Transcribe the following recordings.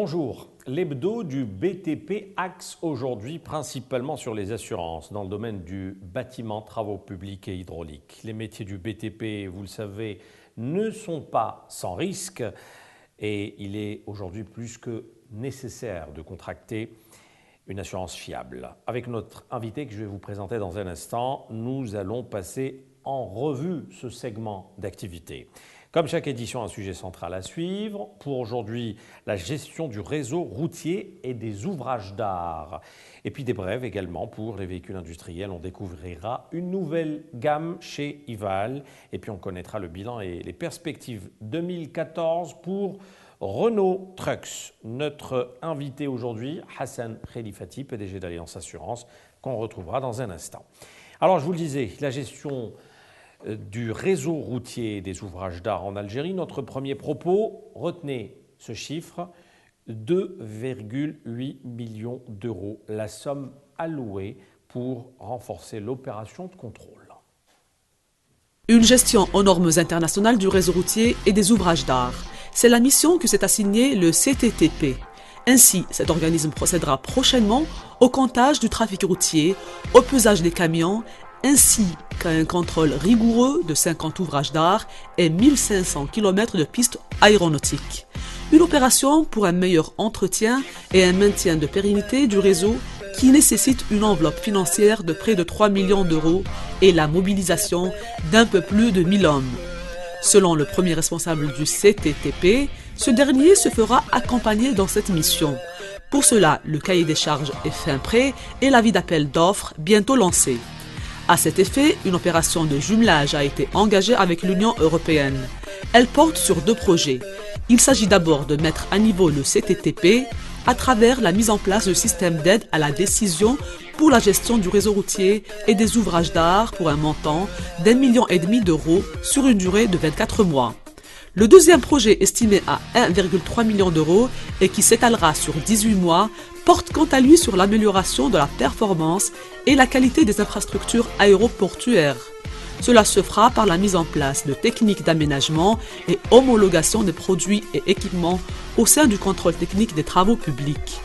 Bonjour, l'hebdo du BTP axe aujourd'hui principalement sur les assurances dans le domaine du bâtiment, travaux publics et hydrauliques. Les métiers du BTP, vous le savez, ne sont pas sans risque et il est aujourd'hui plus que nécessaire de contracter une assurance fiable. Avec notre invité que je vais vous présenter dans un instant, nous allons passer en revue ce segment d'activité. Comme chaque édition, un sujet central à suivre. Pour aujourd'hui, la gestion du réseau routier et des ouvrages d'art. Et puis des brèves également pour les véhicules industriels. On découvrira une nouvelle gamme chez Ival. Et puis on connaîtra le bilan et les perspectives 2014 pour Renault Trucks. Notre invité aujourd'hui, Hassan Khelifati, PDG d'Alliance Assurance, qu'on retrouvera dans un instant. Alors je vous le disais, la gestion du réseau routier des ouvrages d'art en Algérie. Notre premier propos, retenez ce chiffre, 2,8 millions d'euros, la somme allouée pour renforcer l'opération de contrôle. Une gestion aux normes internationales du réseau routier et des ouvrages d'art. C'est la mission que s'est assignée le CTTP. Ainsi, cet organisme procédera prochainement au comptage du trafic routier, au pesage des camions, ainsi qu'à un contrôle rigoureux de 50 ouvrages d'art et 1500 km de pistes aéronautiques. Une opération pour un meilleur entretien et un maintien de pérennité du réseau qui nécessite une enveloppe financière de près de 3 millions d'euros et la mobilisation d'un peu plus de 1000 hommes. Selon le premier responsable du CTTP, ce dernier se fera accompagner dans cette mission. Pour cela, le cahier des charges est fin prêt et l'avis d'appel d'offres bientôt lancé. À cet effet, une opération de jumelage a été engagée avec l'Union européenne. Elle porte sur 2 projets. Il s'agit d'abord de mettre à niveau le CTTP à travers la mise en place de systèmes d'aide à la décision pour la gestion du réseau routier et des ouvrages d'art pour un montant d'1,5 million d'euros sur une durée de 24 mois. Le deuxième projet, estimé à 1,3 million d'euros et qui s'étalera sur 18 mois, porte quant à lui sur l'amélioration de la performance et la qualité des infrastructures aéroportuaires. Cela se fera par la mise en place de techniques d'aménagement et homologation des produits et équipements au sein du contrôle technique des travaux publics.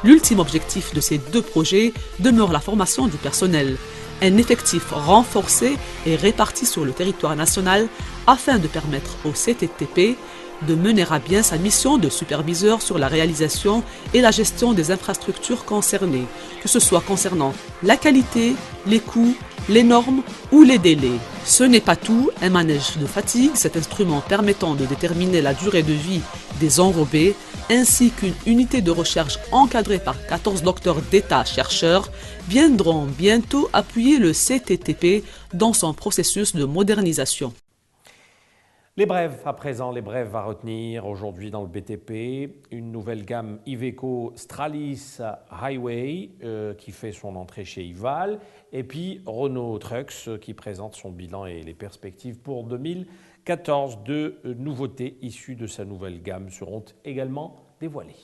L'ultime objectif de ces 2 projets demeure la formation du personnel. Un effectif renforcé et réparti sur le territoire national afin de permettre au CTTP de mener à bien sa mission de superviseur sur la réalisation et la gestion des infrastructures concernées, que ce soit concernant la qualité, les coûts, les normes ou les délais. Ce n'est pas tout, un manège de fatigue, cet instrument permettant de déterminer la durée de vie des enrobés, ainsi qu'une unité de recherche encadrée par 14 docteurs d'État chercheurs, viendront bientôt appuyer le CTTP dans son processus de modernisation. Les brèves à présent, les brèves à retenir aujourd'hui dans le BTP. Une nouvelle gamme Iveco Stralis Highway qui fait son entrée chez Ival. Et puis Renault Trucks qui présente son bilan et les perspectives pour 2014. 2 nouveautés issues de sa nouvelle gamme seront également dévoilées.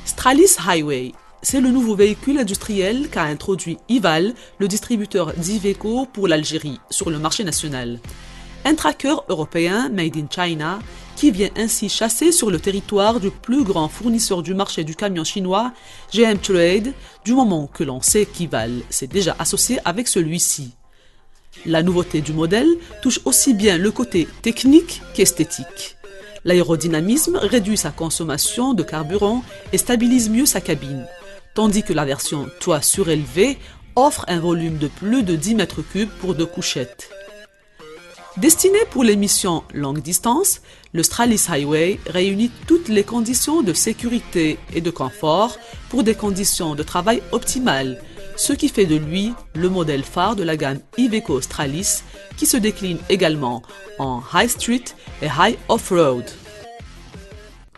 Stralis Highway. C'est le nouveau véhicule industriel qu'a introduit Ival, le distributeur d'Iveco pour l'Algérie, sur le marché national. Un tracker européen made in China qui vient ainsi chasser sur le territoire du plus grand fournisseur du marché du camion chinois, GM Trade, du moment que l'on sait qu'Ival s'est déjà associé avec celui-ci. La nouveauté du modèle touche aussi bien le côté technique qu'esthétique. L'aérodynamisme réduit sa consommation de carburant et stabilise mieux sa cabine, tandis que la version toit surélevé offre un volume de plus de 10 mètres cubes pour 2 couchettes. Destiné pour les missions longue distance, le Stralis Highway réunit toutes les conditions de sécurité et de confort pour des conditions de travail optimales, ce qui fait de lui le modèle phare de la gamme Iveco Stralis qui se décline également en High Street et High Off-Road.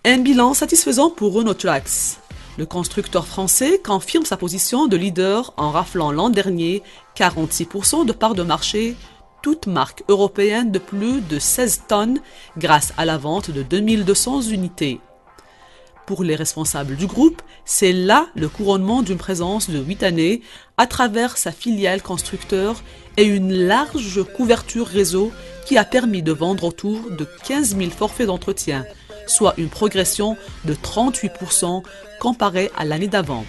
Un bilan satisfaisant pour Renault Trucks. Le constructeur français confirme sa position de leader en raflant l'an dernier 46% de part de marché, toute marque européenne de plus de 16 tonnes grâce à la vente de 2200 unités. Pour les responsables du groupe, c'est là le couronnement d'une présence de 8 années à travers sa filiale constructeur et une large couverture réseau qui a permis de vendre autour de 15 000 forfaits d'entretien, soit une progression de 38% comparée à l'année d'avant.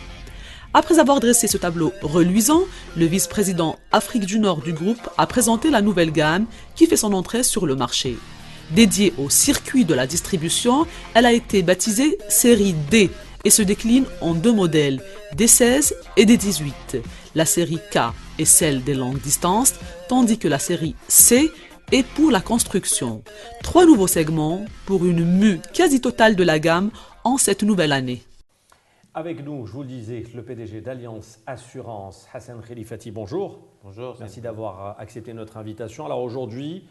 Après avoir dressé ce tableau reluisant, le vice-président Afrique du Nord du groupe a présenté la nouvelle gamme qui fait son entrée sur le marché. Dédiée au circuit de la distribution, elle a été baptisée série D et se décline en deux modèles, D16 et D18. La série K est celle des longues distances, tandis que la série C est pour la construction. 3 nouveaux segments pour une mue quasi totale de la gamme en cette nouvelle année. Avec nous, je vous le disais, le PDG d'Alliance Assurance, Hassan Khelifati, bonjour. Bonjour. Merci d'avoir accepté notre invitation. Alors aujourd'hui,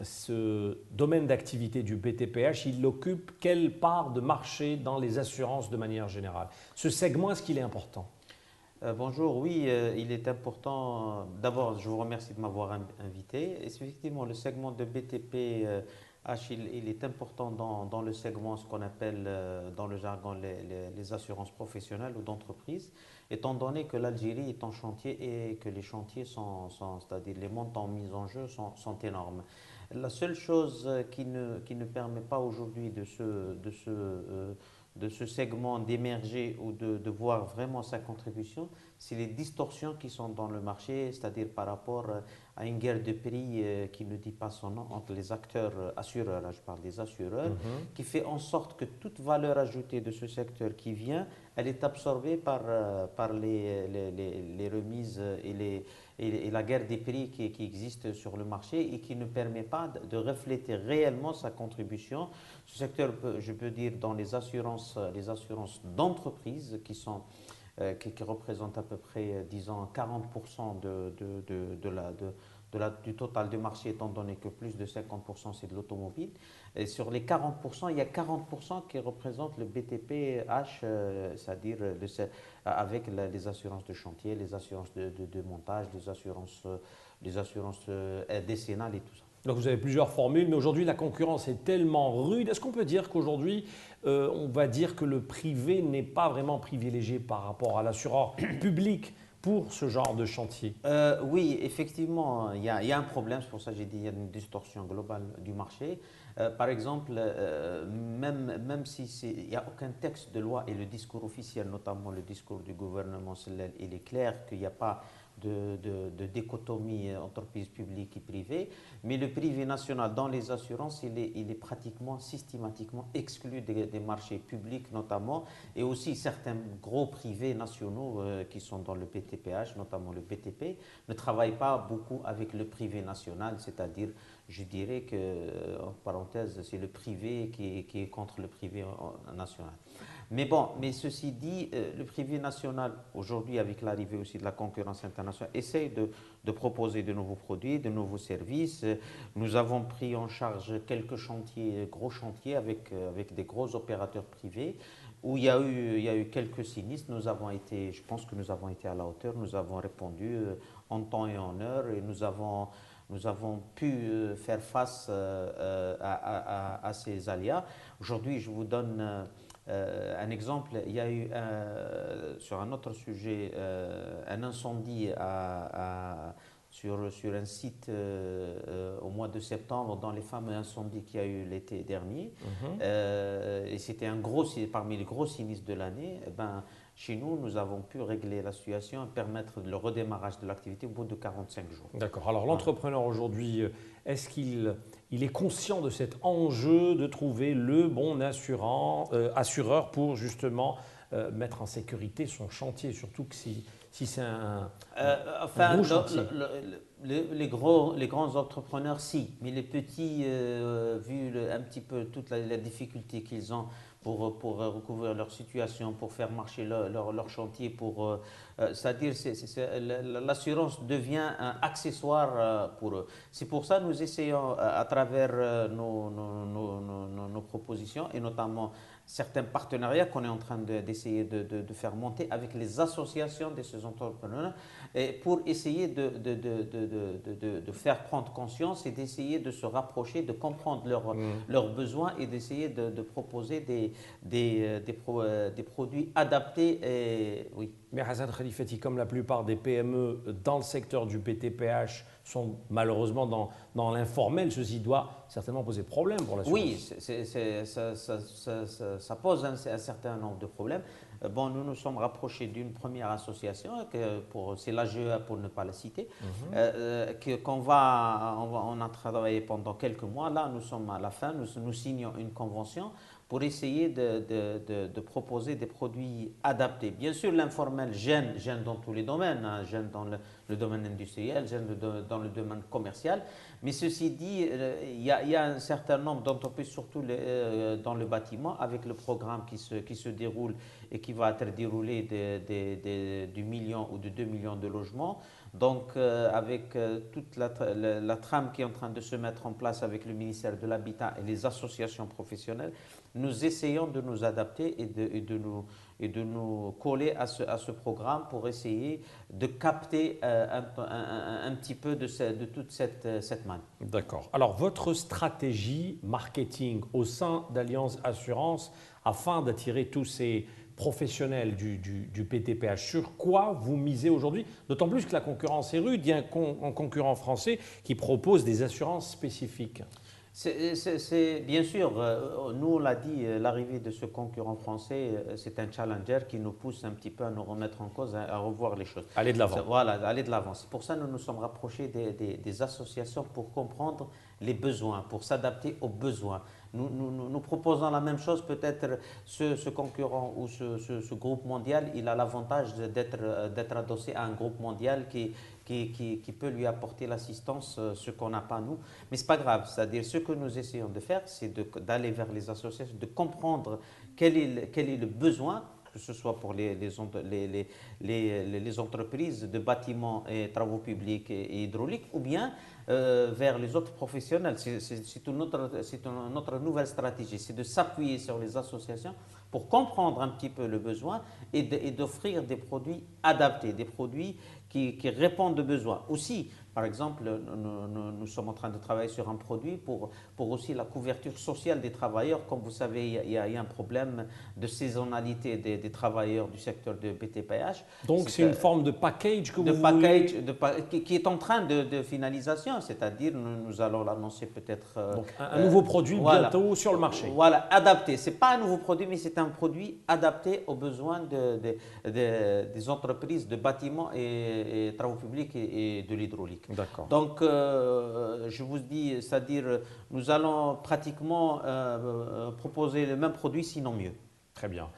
ce domaine d'activité du BTPH, il occupe quelle part de marché dans les assurances de manière générale? Ce segment, est-ce qu'il est important? Bonjour, oui, il est important. D'abord, je vous remercie de m'avoir invité. Et effectivement, le segment de BTP H, il est important dans le segment, ce qu'on appelle dans le jargon les assurances professionnelles ou d'entreprise, étant donné que l'Algérie est en chantier et que les chantiers c'est-à-dire les montants mis en jeu sont énormes. La seule chose qui ne permet pas aujourd'hui de ce segment d'émerger ou de voir vraiment sa contribution, c'est les distorsions qui sont dans le marché, c'est-à-dire par rapport à une guerre de prix qui ne dit pas son nom entre les acteurs assureurs, là je parle des assureurs, qui fait en sorte que toute valeur ajoutée de ce secteur qui vient, elle est absorbée par les remises et la guerre des prix qui existe sur le marché et qui ne permet pas de refléter réellement sa contribution. Ce secteur, je peux dire, dans les assurances d'entreprise qui représentent à peu près, disons, 40% du total du marché, étant donné que plus de 50% c'est de l'automobile. Et sur les 40%, il y a 40% qui représentent le BTP-H, c'est-à-dire avec les assurances de chantier, les assurances de montage, les assurances décennales et tout ça. Donc vous avez plusieurs formules, mais aujourd'hui la concurrence est tellement rude. Est-ce qu'on peut dire qu'aujourd'hui, on va dire que le privé n'est pas vraiment privilégié par rapport à l'assureur public pour ce genre de chantier? Oui, effectivement, il y a un problème, c'est pour ça que j'ai dit qu'il y a une distorsion globale du marché. Par exemple, même s'il n'y a aucun texte de loi et le discours officiel, notamment le discours du gouvernement, il est clair qu'il n'y a pas de dichotomie entreprise publique et privée, mais le privé national dans les assurances, il est pratiquement systématiquement exclu des marchés publics notamment, et aussi certains gros privés nationaux qui sont dans le BTPH, notamment le BTP, ne travaillent pas beaucoup avec le privé national, c'est-à-dire, je dirais que, en parenthèse, c'est le privé qui est contre le privé national. Mais bon, mais ceci dit, le privé national, aujourd'hui, avec l'arrivée aussi de la concurrence internationale, essaye de proposer de nouveaux produits, de nouveaux services. Nous avons pris en charge quelques chantiers, gros chantiers, avec des gros opérateurs privés, où il y a eu quelques sinistres. Je pense que nous avons été à la hauteur, nous avons répondu en temps et en heure, et nous avons pu faire face à ces aléas. Aujourd'hui, je vous donne un exemple. Il y a eu sur un autre sujet un incendie sur un site au mois de septembre, dans les fameux incendies qu'il y a eu l'été dernier. Et c'était parmi les gros sinistres de l'année. Chez nous, nous avons pu régler la situation et permettre le redémarrage de l'activité au bout de 45 jours. D'accord. Alors l'entrepreneur aujourd'hui, est-ce qu'il est conscient de cet enjeu de trouver le bon assureur pour justement mettre en sécurité son chantier, surtout que si c'est un gros chantier? Les grands entrepreneurs, si, mais les petits, vu un petit peu toute la difficulté qu'ils ont pour recouvrir leur situation, pour faire marcher leur chantier, c'est-à-dire l'assurance devient un accessoire pour eux. C'est pour ça que nous essayons à travers nos propositions et notamment certains partenariats qu'on est en train d'essayer de faire monter avec les associations de ces entrepreneurs et pour essayer de faire prendre conscience et d'essayer de se rapprocher, de comprendre leurs besoins et d'essayer de proposer des produits adaptés. Oui. Mais Hassan Khelifati, comme la plupart des PME dans le secteur du BTPH sont malheureusement dans l'informel. Ceci doit certainement poser problème pour l'assurance. Oui, ça pose un certain nombre de problèmes. Bon, nous nous sommes rapprochés d'une première association, c'est l'AGEA pour ne pas la citer, on a travaillé pendant quelques mois. Là, nous sommes à la fin, nous signons une convention pour essayer de proposer des produits adaptés. Bien sûr, l'informel gêne dans tous les domaines, hein, gêne dans le domaine industriel, gêne dans le domaine commercial. Mais ceci dit, il y a un certain nombre d'entreprises, surtout dans le bâtiment, avec le programme qui se déroule et qui va être déroulé du million ou de 2 millions de logements. Donc, avec toute la trame qui est en train de se mettre en place avec le ministère de l'Habitat et les associations professionnelles, nous essayons de nous adapter et de nous coller à ce programme pour essayer de capter un petit peu de toute cette manne. D'accord. Alors, votre stratégie marketing au sein d'Allianz Assurance, afin d'attirer tous ces professionnels du PTPH, sur quoi vous misez aujourd'hui? D'autant plus que la concurrence est rude. Il y a un concurrent français qui propose des assurances spécifiques. C'est bien sûr, nous on l'a dit, l'arrivée de ce concurrent français, c'est un challenger qui nous pousse un petit peu à nous remettre en cause, à revoir les choses. Aller de l'avant. Voilà, aller de l'avant. C'est pour ça que nous nous sommes rapprochés des associations pour comprendre les besoins, pour s'adapter aux besoins. Nous proposons la même chose, peut-être ce concurrent ou ce groupe mondial, il a l'avantage d'être adossé à un groupe mondial qui peut lui apporter l'assistance, ce qu'on n'a pas nous. Mais ce n'est pas grave, c'est-à-dire ce que nous essayons de faire, c'est d'aller vers les associations, de comprendre quel est le besoin, que ce soit pour les entreprises de bâtiments et travaux publics et hydrauliques, ou bien vers les autres professionnels. C'est une autre nouvelle stratégie, c'est de s'appuyer sur les associations pour comprendre un petit peu le besoin et d'offrir des produits adaptés, des produits qui répondent aux besoins. Aussi, par exemple, nous sommes en train de travailler sur un produit pour aussi la couverture sociale des travailleurs. Comme vous savez, il y a un problème de saisonnalité des travailleurs du secteur de BTPH. Donc c'est une forme de package que vous voulez... qui est en train de finalisation, c'est-à-dire nous allons l'annoncer peut-être... Donc un nouveau produit bientôt sur le marché. Voilà, adapté. Ce n'est pas un nouveau produit, mais c'est un produit adapté aux besoins des entreprises de bâtiments et travaux publics et de l'hydraulique. D'accord. Donc, je vous dis, c'est-à-dire, nous allons pratiquement proposer le même produit, sinon mieux. Très bien.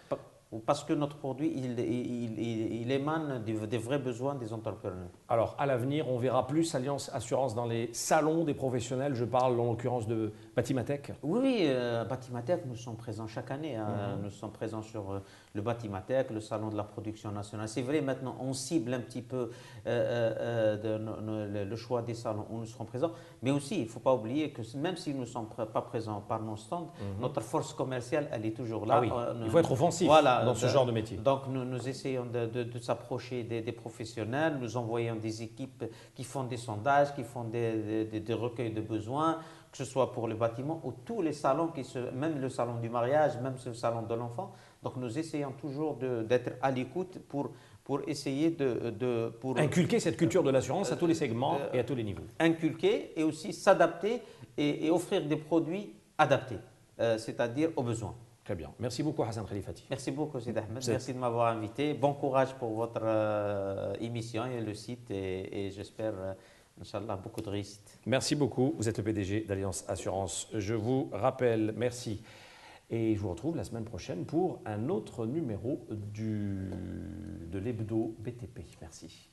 Parce que notre produit, il émane des vrais besoins des entrepreneurs. Alors, à l'avenir, on verra plus Allianz Assurance dans les salons des professionnels. Je parle en l'occurrence de Batimatech. Oui, Batimatech, nous sommes présents chaque année. Hein. Nous sommes présents sur le Batimatech, le salon de la production nationale. C'est vrai, maintenant, on cible un petit peu le choix des salons où nous serons présents. Mais aussi, il ne faut pas oublier que même si nous ne sommes pas présents par nos stands, notre force commerciale, elle est toujours là. Ah oui, il faut être offensif. Voilà, dans ce genre de métier. Donc nous essayons de s'approcher des professionnels, nous envoyons des équipes qui font des sondages, qui font des recueils de besoins, que ce soit pour le bâtiment ou tous les salons, même le salon du mariage, même le salon de l'enfant. Donc nous essayons toujours d'être à l'écoute pour essayer pour inculquer cette culture de l'assurance à tous les segments et à tous les niveaux. Inculquer et aussi s'adapter et offrir des produits adaptés, c'est-à-dire aux besoins. Très bien. Merci beaucoup Hassan Khalifati. Merci beaucoup Sid Ahmed. Merci de m'avoir invité. Bon courage pour votre émission et le site et j'espère, Inch'Allah, beaucoup de réussite. Merci beaucoup. Vous êtes le PDG d'Allianz Assurance. Je vous rappelle, merci. Et je vous retrouve la semaine prochaine pour un autre numéro de l'hebdo BTP. Merci.